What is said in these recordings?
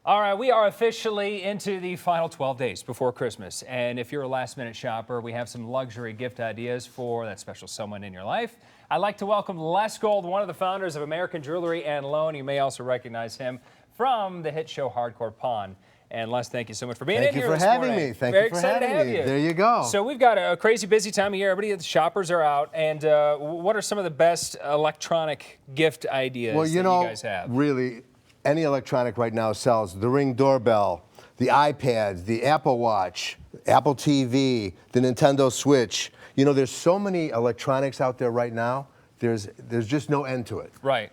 All right, we are officially into the final 12 days before Christmas. And if you're a last-minute shopper, we have some luxury gift ideas for that special someone in your life. I'd like to welcome Les Gold, one of the founders of American Jewelry and Loan. You may also recognize him from the hit show Hardcore Pawn. And Les, thank you so much for being in here this morning. Thank you for having me. Very excited to have you. There you go. So we've got a crazy busy time of year. Everybody, the shoppers are out. And what are some of the best electronic gift ideas that you guys have? Really, any electronic right now sells. The Ring doorbell, the iPads, the Apple Watch, Apple TV, the Nintendo Switch. You know, there's so many electronics out there right now. There's just no end to it. Right.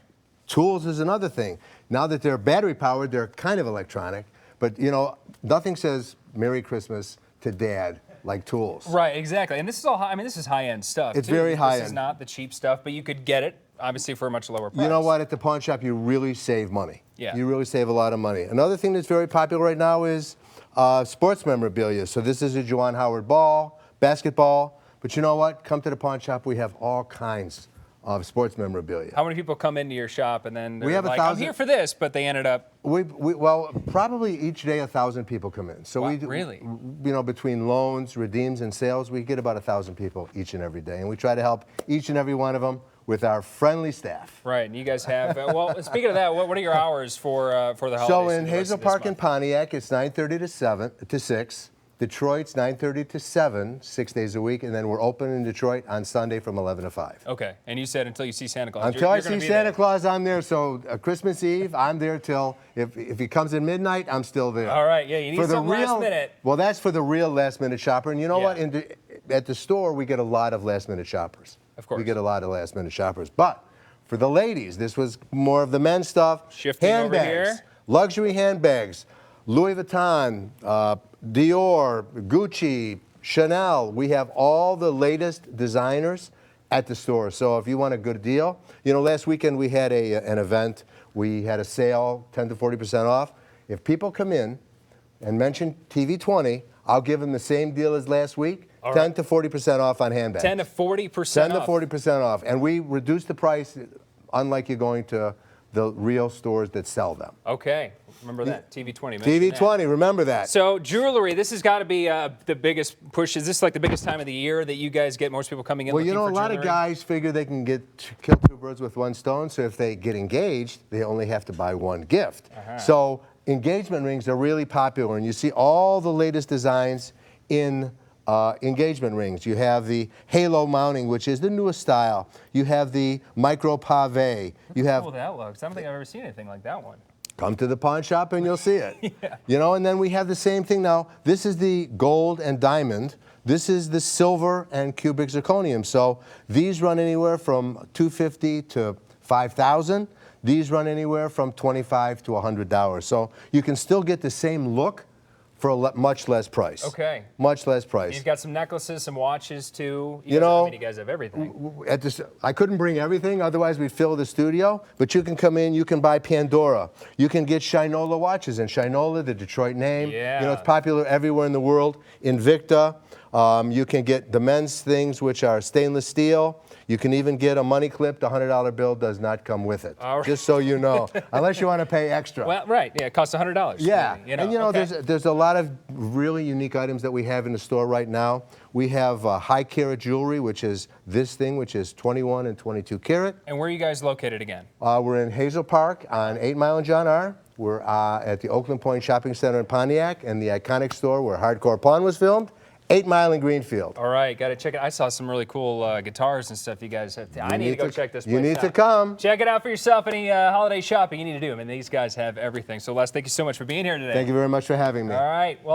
Tools is another thing. Now that they're battery powered, they're kind of electronic. But, you know, nothing says Merry Christmas to Dad like tools. Right, exactly. And this is all, this is high-end stuff. It's very high-end. This is not the cheap stuff, but you could get it, obviously, for a much lower price. You know what? At the pawn shop, you really save money. Yeah. You really save a lot of money. Another thing that's very popular right now is sports memorabilia. So this is a Juwan Howard ball, basketball. But you know what? Come to the pawn shop. We have all kinds of sports memorabilia. How many people come into your shop and then they're we have like, 1,000. I'm here for this, but they ended up... Well, probably each day 1,000 people come in. So wow, we really? You know, between loans, redeems, and sales, we get about 1,000 people each and every day. And we try to help each and every one of them with our friendly staff. Right, and you guys have, well, speaking of that, what are your hours for the holidays? So in Hazel Park and Pontiac, it's 9:30 to 6. Detroit's 9:30 to 7, 6 days a week, and then we're open in Detroit on Sunday from 11 to 5. Okay, and you said until you see Santa Claus. Until I see Santa Claus, I'm there. So Christmas Eve, I'm there till, if he comes in midnight, I'm still there. All right, yeah, you need some last minute. Well, that's for the real last minute shopper. And you know what? At the store, we get a lot of last minute shoppers. Of course. We get a lot of last minute shoppers. But for the ladies, this was more of the men's stuff. Shifting handbags, over here. Luxury handbags, Louis Vuitton, Dior, Gucci, Chanel. We have all the latest designers at the store. So if you want a good deal, you know, last weekend we had an event. We had a sale, 10 to 40% off. If people come in and mention TV 20, I'll give them the same deal as last week, 10 to 40% off on handbags. 10 to 40% 10 to 40% off. And we reduce the price, unlike you're going to the real stores that sell them. Okay, remember that, TV 20. TV 20, remember that. So jewelry, this has got to be the biggest push. Is this like the biggest time of the year that you guys get most people coming in looking for jewelry? Well, you know, a lot of guys figure they can kill two birds with one stone. So if they get engaged, they only have to buy one gift. So engagement rings are really popular, and you see all the latest designs in engagement rings. You have the halo mounting, which is the newest style. You have the micro pave. You have. How cool that looks. I don't think I've ever seen anything like that one. Come to the pawn shop and you'll see it. Yeah. You know, and then we have the same thing now. This is the gold and diamond. This is the silver and cubic zirconium. So these run anywhere from $250 to $5,000. These run anywhere from $25 to $100. So you can still get the same look for a much less price. Okay. Much less price. You've got some necklaces, some watches too. You know, you guys have everything. I couldn't bring everything, otherwise we'd fill the studio. But you can come in, you can buy Pandora. You can get Shinola watches, and Shinola, the Detroit name. Yeah. You know, it's popular everywhere in the world. Invicta. You can get the men's things, which are stainless steel. You can even get a money clip. The $100 bill does not come with it. All right. Just so you know, unless you want to pay extra. Well, right. Yeah, it costs $100. Yeah, you know, and you know, there's a lot of really unique items that we have in the store right now. We have high carat jewelry, which is this thing, which is 21 and 22 carat. And where are you guys located again? We're in Hazel Park on 8 Mile and John R. We're at the Oakland Point Shopping Center in Pontiac, and the iconic store where Hardcore Pawn was filmed, 8 Mile in Greenfield. All right, got to check it. I saw some really cool guitars and stuff you guys have. I need to go check this place out. You need to come. Check it out for yourself. Any holiday shopping you need to do. I mean, these guys have everything. So Les, thank you so much for being here today. Thank you very much for having me. All right. Well.